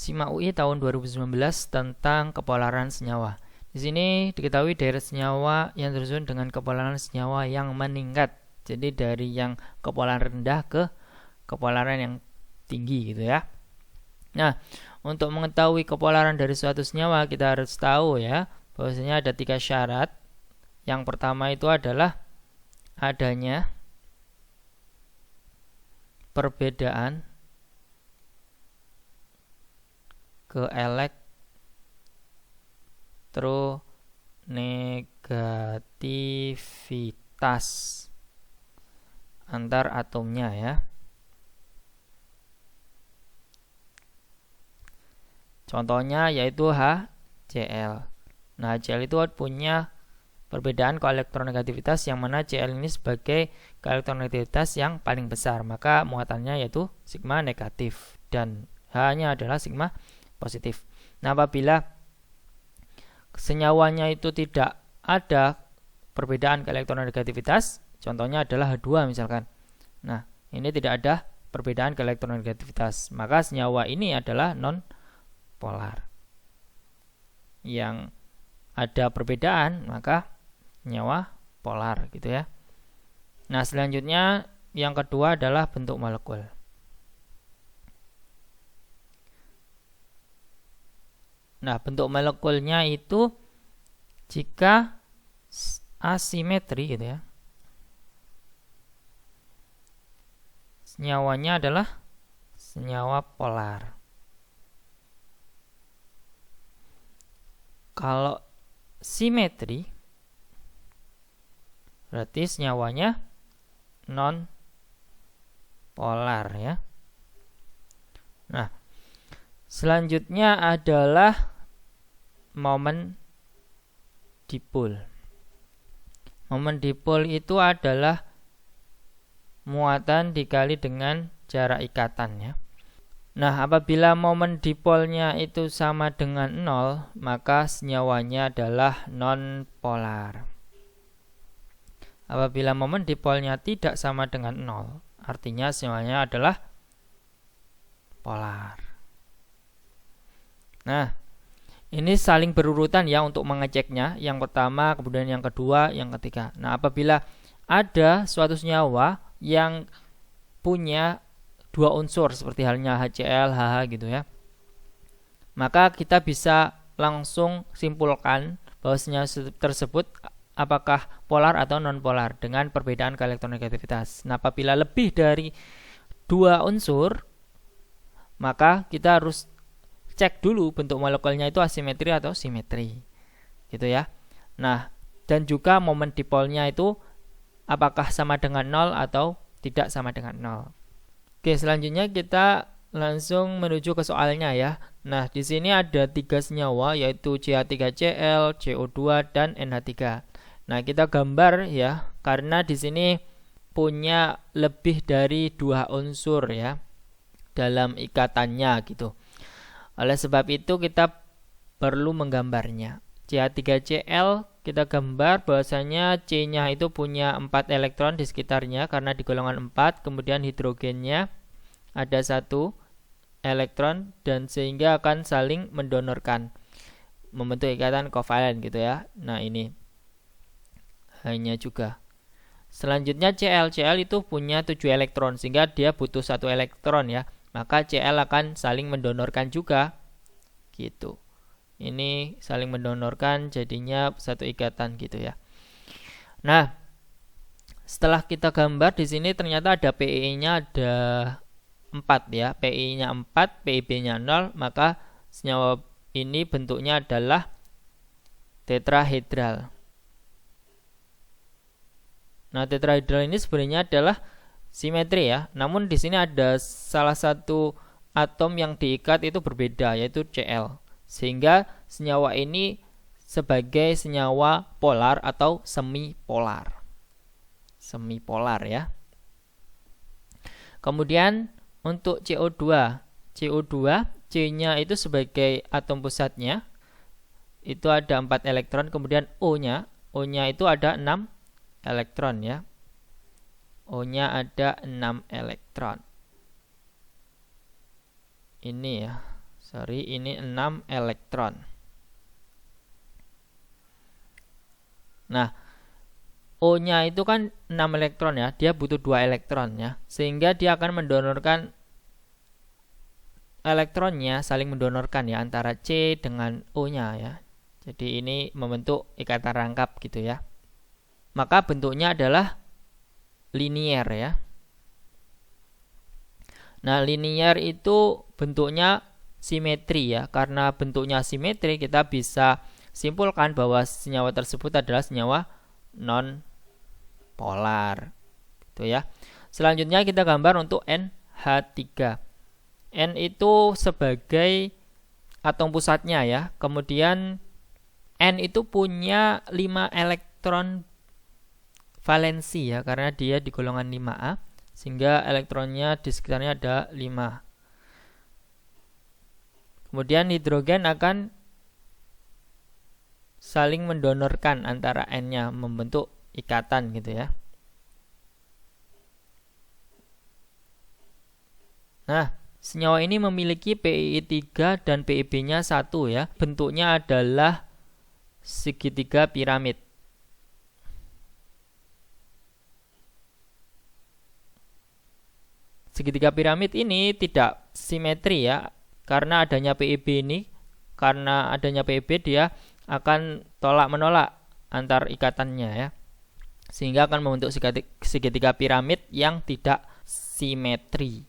SIMA UI tahun 2019 tentang kepolaran senyawa. Di sini diketahui daerah senyawa yang tersusun dengan kepolaran senyawa yang meningkat. Jadi dari yang kepolaran rendah ke kepolaran yang tinggi gitu ya. Nah, untuk mengetahui kepolaran dari suatu senyawa kita harus tahu ya bahwasanya ada 3 syarat. Yang pertama itu adalah adanya perbedaan elektronegativitas antar atomnya ya. Contohnya yaitu HCl. Nah, HCl itu punya perbedaan koelektronegativitas yang mana Cl ini sebagai koelektronegativitas yang paling besar, maka muatannya yaitu sigma negatif dan H-nya adalah sigma positif. Nah, apabila senyawanya itu tidak ada perbedaan koelektronegativitas, contohnya adalah H2 misalkan. Nah, ini tidak ada perbedaan koelektronegativitas, maka senyawa ini adalah non polar. Yang ada perbedaan maka senyawa polar gitu ya. Nah, selanjutnya yang kedua adalah bentuk molekul. Nah, bentuk molekulnya itu jika asimetri gitu ya. Senyawanya adalah senyawa polar. Kalau simetri berarti senyawanya non polar ya. Nah, selanjutnya adalah momen dipol. Momen dipol itu adalah muatan dikali dengan jarak ikatan ya. Nah, apabila momen dipolnya itu sama dengan 0, maka senyawanya adalah non polar. Apabila momen dipolnya tidak sama dengan 0, artinya senyawanya adalah polar. Nah, ini saling berurutan ya untuk mengeceknya. Yang pertama, kemudian yang kedua, yang ketiga. Nah, apabila ada suatu senyawa yang punya 2 unsur seperti halnya HCl, HH gitu ya, maka kita bisa langsung simpulkan bahwa senyawa tersebut apakah polar atau non polar dengan perbedaan koelektronegativitas. Nah, apabila lebih dari 2 unsur, maka kita harus cek dulu bentuk molekulnya itu asimetri atau simetri gitu ya. Nah, dan juga momen dipolnya itu apakah sama dengan 0 atau tidak sama dengan 0. Oke, selanjutnya kita langsung menuju ke soalnya ya. Nah, di sini ada 3 senyawa yaitu CH3Cl, CO2 dan NH3. Nah, kita gambar ya karena di sini punya lebih dari 2 unsur ya dalam ikatannya gitu. Oleh sebab itu kita perlu menggambarnya. CH3Cl kita gambar bahwasanya C-nya itu punya 4 elektron di sekitarnya karena di golongan 4, kemudian hidrogennya ada 1 elektron dan sehingga akan saling mendonorkan membentuk ikatan kovalen gitu ya. Nah, ini hanya juga. Selanjutnya Cl itu punya 7 elektron sehingga dia butuh 1 elektron ya. Maka Cl akan saling mendonorkan juga gitu. Ini saling mendonorkan jadinya 1 ikatan gitu ya. Nah, setelah kita gambar di sini ternyata ada PEI-nya ada 4 ya. PEI-nya 4, PEB-nya 0, maka senyawa ini bentuknya adalah tetrahedral. Nah, tetrahedral ini sebenarnya adalah simetri ya. Namun di sini ada salah satu atom yang diikat itu berbeda yaitu Cl. Sehingga senyawa ini sebagai senyawa polar atau semipolar. Semipolar ya. Kemudian untuk CO2, C-nya itu sebagai atom pusatnya itu ada 4 elektron, kemudian O-nya itu ada 6 elektron ya. O-nya ada 6 elektron. Ini ya. ini 6 elektron. Nah, O-nya itu kan 6 elektron ya, dia butuh 2 elektron ya, sehingga dia akan mendonorkan elektronnya, saling mendonorkan ya antara C dengan O-nya ya. Jadi ini membentuk ikatan rangkap gitu ya. Maka bentuknya adalah linier ya. Nah, linier itu bentuknya simetri ya. Karena bentuknya simetri, kita bisa simpulkan bahwa senyawa tersebut adalah senyawa non polar gitu ya. Selanjutnya kita gambar untuk NH3. N itu sebagai atom pusatnya ya. Kemudian N itu punya 5 elektron valensi ya, karena dia di golongan 5A, sehingga elektronnya di sekitarnya ada 5. Kemudian hidrogen akan saling mendonorkan antara N-nya, membentuk ikatan gitu ya. Nah, senyawa ini memiliki PiI3 dan PiB-nya 1 ya. Bentuknya adalah segitiga piramid. Segitiga piramid ini tidak simetri ya, karena adanya PiB ini. Karena adanya PiB, dia akan tolak-menolak antar ikatannya ya, sehingga akan membentuk segitiga piramid yang tidak simetri.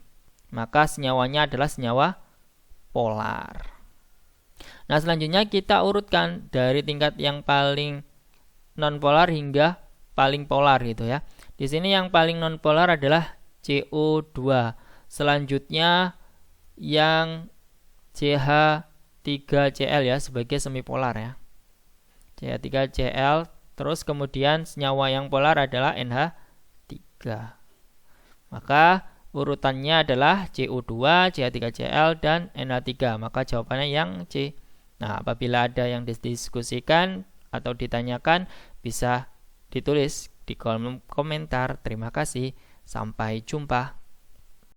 Maka senyawanya adalah senyawa polar. Nah, selanjutnya kita urutkan dari tingkat yang paling nonpolar hingga paling polar gitu ya. Di sini yang paling nonpolar adalah CO2. Selanjutnya yang CH3Cl ya, sebagai semipolar ya. CH3Cl, terus kemudian senyawa yang polar adalah NH3. Maka urutannya adalah CO2, CH3Cl, dan NH3. Maka jawabannya yang C. Nah, apabila ada yang didiskusikan atau ditanyakan, bisa ditulis di kolom komentar. Terima kasih. Sampai jumpa.